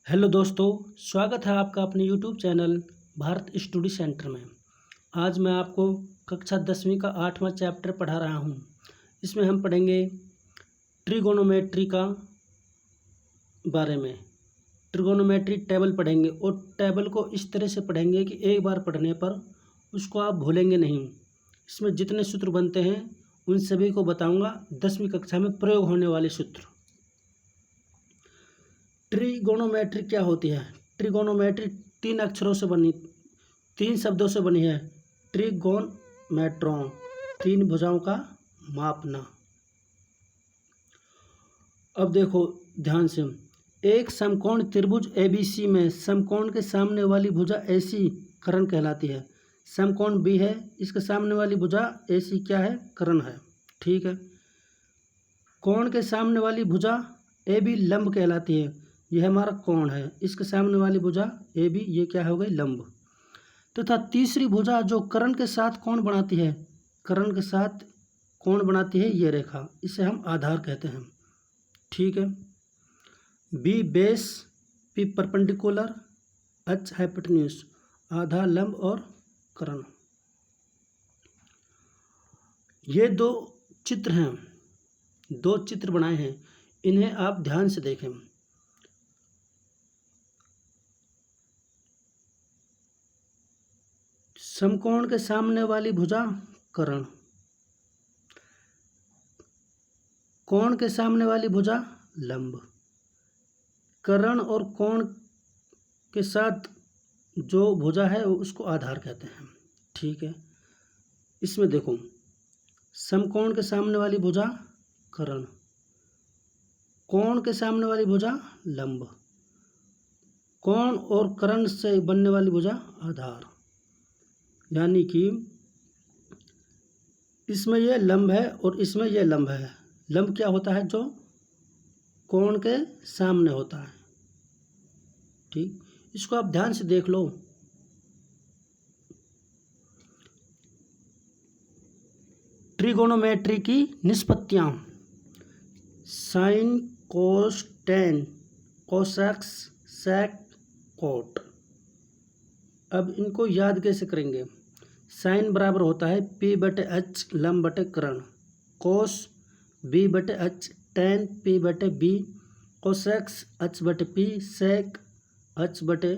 Hello दोस्तों, स्वागत है आपका अपने YouTube channel Bharat study centre में। आज मैं आपको कक्षा 10वीं का 8वां चैप्टर पढ़ा रहा हूं। इसमें हम पढ़ेंगे ट्रिगोनोमेट्री का बारे में। ट्रिगोनोमेट्री टेबल पढ़ेंगे और टेबल को इस तरह से पढ़ेंगे कि एक बार पढ़ने पर उसको आप भूलेंगे नहीं। इसमें जितने सूत्र बनते हैं उन सभी को बताऊँगा। 10वीं कक्षा में प्रयोग होने वाले सूत्र। ट्रिगोनोमेट्री क्या होती है? ट्रिगोनोमेट्री तीन शब्दों से बनी है। ट्रिगोनमेट्रॉन, तीन भुजाओं का मापना। अब देखो ध्यान से, एक समकोण त्रिभुज एबीसी में समकोण के सामने वाली भुजा एसी कर्ण कहलाती है। समकोण बी है, इसके सामने वाली भुजा एसी क्या है? कर्ण है। ठीक है। कोण के सामने वाली भुजा ए बी लंब कहलाती है। यह हमारा कोण है, इसके सामने वाली भुजा ए बी, ये क्या हो गई? लंब। तथा तीसरी भुजा जो कर्ण के साथ कोण बनाती है, कर्ण के साथ कोण बनाती है ये रेखा, इसे हम आधार कहते हैं। ठीक है। B base, P perpendicular, H hypotenuse, आधार, लंब और कर्ण। ये दो चित्र हैं, दो चित्र बनाए हैं, इन्हें आप ध्यान से देखें। समकोण के सामने वाली भुजा कर्ण, कोण के सामने वाली भुजा लंब। कर्ण और कोण के साथ जो भुजा है उसको आधार कहते हैं। ठीक है। इसमें देखो, समकोण के सामने वाली भुजा कर्ण, कोण के सामने वाली भुजा लंब, कोण और कर्ण से बनने वाली भुजा आधार। यानी कि इसमें यह लंब है और इसमें यह लंब है। लंब क्या होता है? जो कोण के सामने होता है। ठीक, इसको आप ध्यान से देख लो। ट्रिगोनोमेट्री की निष्पत्तियाँ: साइन, कोस, टेन, कोसेक्स, सेक, कोट। अब इनको याद कैसे करेंगे? साइन बराबर होता है पी बटे एच लंब बटे कर्ण, कोस बी बटे एच, टेन पी बटे बी, कोसेक्स एच बटे पी, सेक एच बटे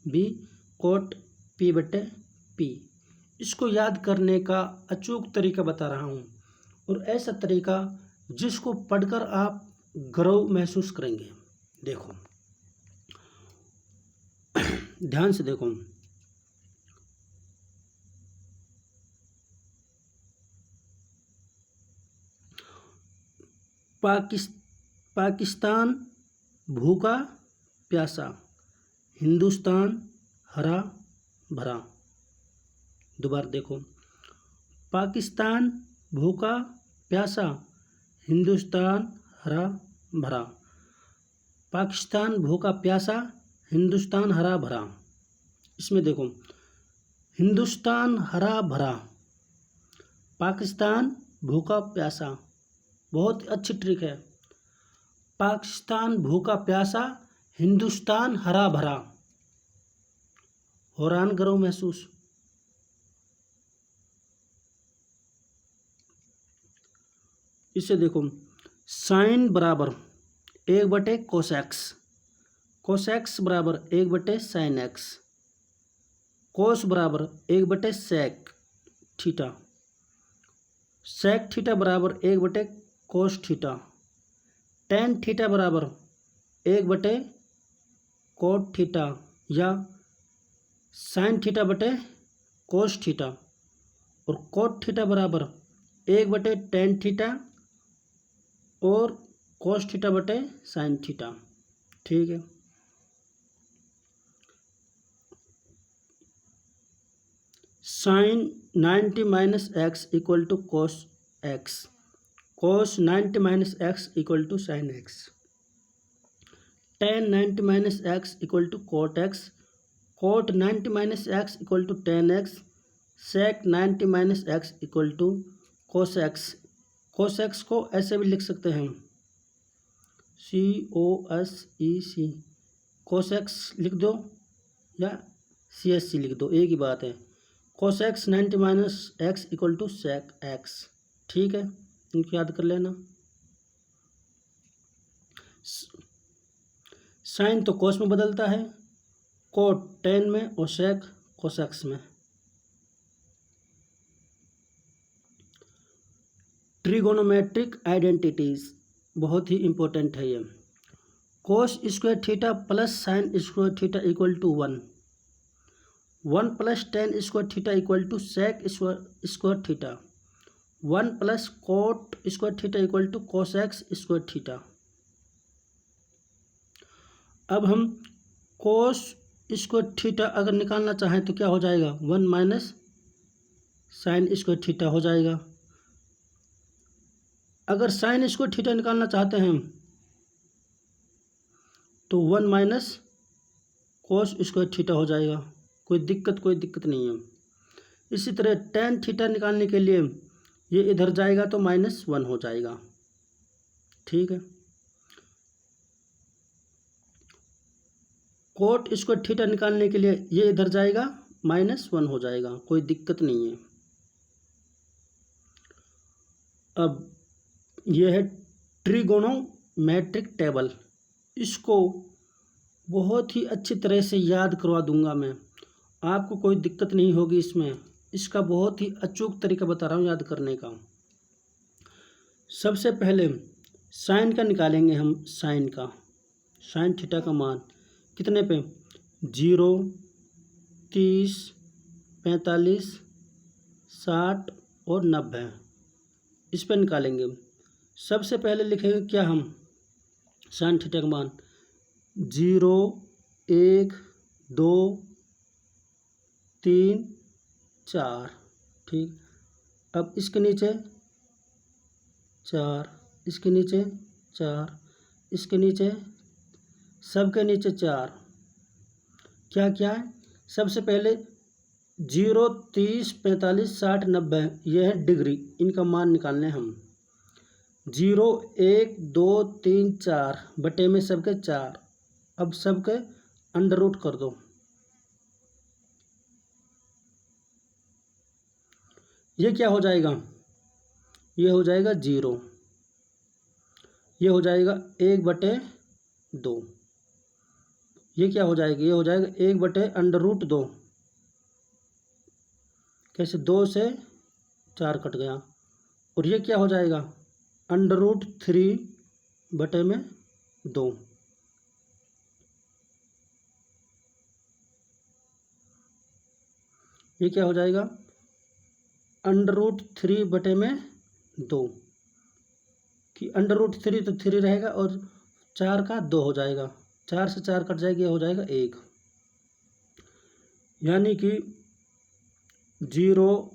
बी, कोट पी बटे पी। इसको याद करने का अचूक तरीका बता रहा हूँ, और ऐसा तरीका जिसको पढ़कर आप गौरव महसूस करेंगे। देखो ध्यान से देखो। पाकिस्तान भूखा प्यासा, हिंदुस्तान हरा भरा। दोबारा देखो, पाकिस्तान भूखा प्यासा, हिंदुस्तान हरा भरा। पाकिस्तान भूखा प्यासा, हिंदुस्तान हरा भरा। इसमें देखो, हिंदुस्तान हरा भरा, पाकिस्तान भूखा प्यासा। बहुत अच्छी ट्रिक है। पाकिस्तान भूखा प्यासा, हिंदुस्तान हरा भरा। हैरान गौरव महसूस। इसे देखो, साइन बराबर 1/cos कोसेक्स, कोसेक्स बराबर 1/sin साइन एक्स, कोस बराबर 1/सेक थीटा, सेक थीटा बराबर 1/cos cos theta, tan theta बराबर 1/कोट थीटा या साइन थीटा बटे कोस थीटा, और कोट थीटा बराबर 1/tan थीटा और कोस थीटा बटे साइन थीटा। ठीक है। Sine 90 minus X equal to cos X, cos 90 minus X equal to sine X, tan 90 minus X equal to cot X, cot 90 minus X equal to tan X, sec 90 minus X equal to cos X. Cos X को ऐसे भी लिख सकते हैं, COSEC, cos x लिख दो या CSC लिख दो, एक ही बात है। Cos X 90 minus X equal to sec X. ठीक है, इनको याद कर लेना। साइन तो कोस में बदलता है, कोट टेन में और सेक कोसेक्स में। ट्रिगोनोमेट्रिक आइडेंटिटीज बहुत ही इंपॉर्टेंट है ये। Cos square theta plus sine square theta equal to 1, 1 plus tan square theta equal to sec square theta, 1 plus cot square theta equal to cosec square theta. अब हम कोस square theta अगर निकालना चाहें तो क्या हो जाएगा, 1 माइनस साइन स्क्वायर थीटा हो जाएगा। अगर साइन स्क्वायर थीटा निकालना चाहते हैं तो 1 माइनस कोस स्क्वायर थीटा हो जाएगा। कोई दिक्कत नहीं है। इसी तरह टेन थीटा निकालने के लिए ये इधर जाएगा तो -1 हो जाएगा। ठीक है, कोट स्क्वायर थीटा निकालने के लिए ये इधर जाएगा -1 हो जाएगा, कोई दिक्कत नहीं है। अब यह है ट्रिगोनोमेट्रिक टेबल, इसको बहुत ही अच्छी तरह से याद करवा दूंगा मैं, आपको कोई दिक्कत नहीं होगी इसमें। इसका बहुत ही अचूक तरीका बता रहा हूँ याद करने का। सबसे पहले साइन का निकालेंगे हम, साइन थीटा का मान कितने पे, 0, 30, 45, 60 और 90, इस पर निकालेंगे। सबसे पहले लिखेंगे क्या हम, साइन थीटा का मान 0, 1, 2, 3, 4। ठीक, अब इसके नीचे 4, इसके नीचे 4, इसके नीचे, सबके नीचे 4। क्या क्या है, सबसे पहले 0, 30, 45, 60, 90 यह है डिग्री, इनका मान निकालने हम। 0, 1, 2, 3, 4 बटे में सबके 4। अब सबके अंडर रूट कर दो, ये क्या हो जाएगा, ये हो जाएगा 0, ये हो जाएगा 1/2, ये क्या हो जाएगा, ये हो जाएगा 1/√2। कैसे, 2 से 4 कट गया। और ये क्या हो जाएगा, √3/2। ये क्या हो जाएगा, √3/2 कि √3 तो 3 रहेगा और 4 का 2 हो जाएगा, 4 से 4 कट जाएगी, हो जाएगा 1। यानी कि 0,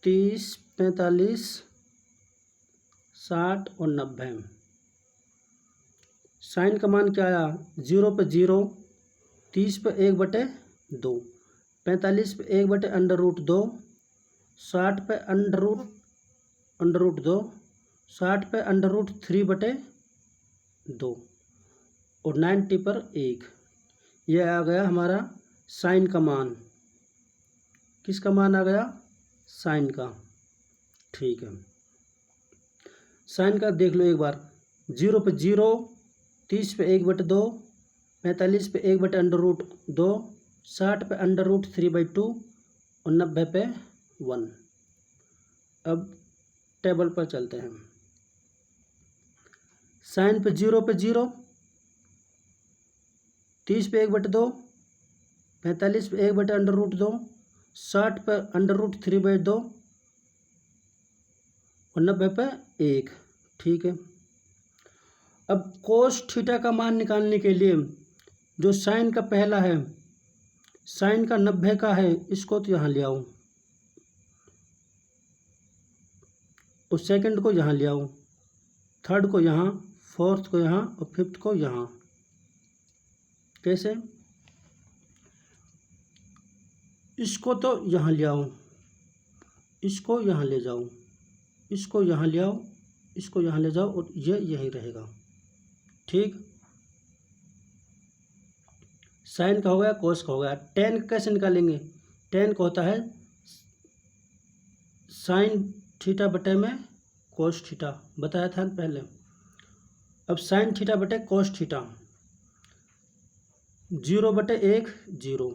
30, 45, 60 और 90। साइन का मान क्या आया, 0 पे 0, 30 पे 1/2, 45 पे 1/√2, 60 पे √2, 60 पे √3/2 और 90 पर 1। यह आ गया हमारा साइन का मान। किसका मान आ गया, साइन का। ठीक है, साइन का देख लो एक बार, 0 पे 0, 30 पे 1/2, 45 पे 1/√2, 60 पे √3/2 और 90 पे 1। अब टेबल पर चलते हैं। साइन पे 0 पे 0, 30 पे 1/2, 45 पे 1/√2, 60 पे √3/2 और 90 पे 1। ठीक है, अब कोस थीटा का मान निकालने के लिए जो साइन का पहला है, साइन का 90 का है, इसको तो यहाँ ले आओ और सेकंड को यहाँ ले आओ, थर्ड को यहाँ, फोर्थ को यहाँ और फिफ्थ को यहाँ। कैसे, इसको तो यहाँ ले आओ, इसको यहाँ ले जाओ, इसको यहाँ ले आओ, इसको यहाँ ले जाओ और ये यही रहेगा। ठीक, साइन का हो गया, कोस का हो गया। टेन कैसे निकालेंगे? टेन का होता है साइन थीटा बटे में कोस थीटा, बताया था पहले। अब साइन थीटा बटे कोस थीटा, 0/1 0,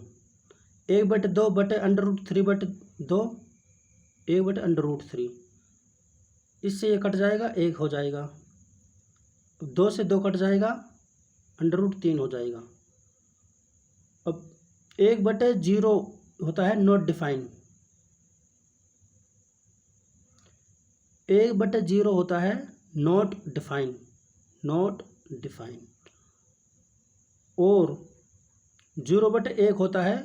1/2 बटे √3/2, 1/√3, इससे ये कट जाएगा, 1 हो जाएगा। 2 से 2 कट जाएगा, √3 हो जाएगा। अब 1/0 होता है नॉट डिफाइन, 1/0 होता है नॉट डिफाइन, और 0/1 होता है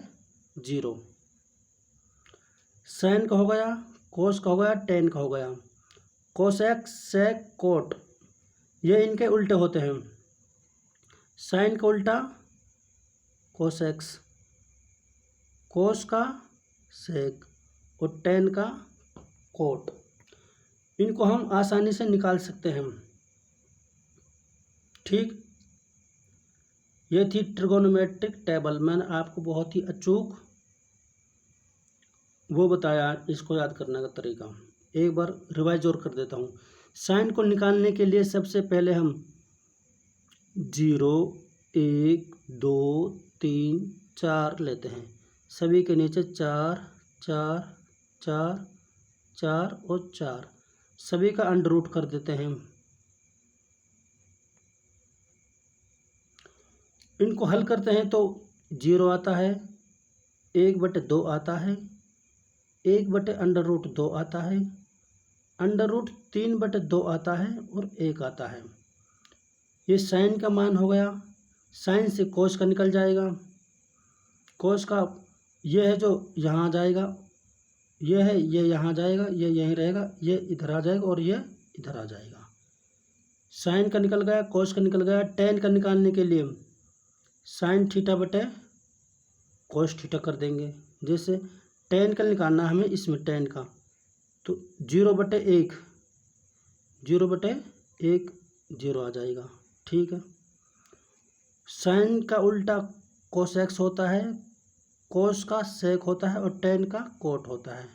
0। साइन का हो गया, कोस का हो गया, टेन का हो गया। कोसेक, सेक, कोट, ये इनके उल्टे होते हैं। साइन का उल्टा कोसेक्स, कोस का सेक और टेन का कोट। इनको हम आसानी से निकाल सकते हैं। ठीक, ये थी ट्रिगोनोमेट्रिक टेबल। मैंने आपको बहुत ही अचूक वो बताया इसको याद करने का तरीका। एक बार रिवाइज और कर देता हूँ। साइन को निकालने के लिए सबसे पहले हम 0, 1, 2, 3, 4 लेते हैं। सभी के नीचे 4, 4, 4, 4 और 4, सभी का अंडर रूट कर देते हैं। इनको हल करते हैं तो 0 आता है, 1/2 आता है, 1/√2 आता है, √3/2 आता है और 1 आता है। ये साइन का मान हो गया। साइन से कोस का निकल जाएगा, कोस का ये है जो यहाँ आ जाएगा, ये है ये यहाँ जाएगा, ये यहीं रहेगा, ये इधर आ जाएगा और ये इधर आ जाएगा। साइन का निकल गया, कोस का निकल गया। टेन का निकालने के लिए साइन थीटा बटे कोस थीटा कर देंगे। जैसे टेन का निकालना है हमें, इसमें टेन का, तो 0/1, 0/1 0 आ जाएगा। ठीक है। साइन का उल्टा कोसेक्स होता है, कोस का सेक होता है और टेन का कोट होता है।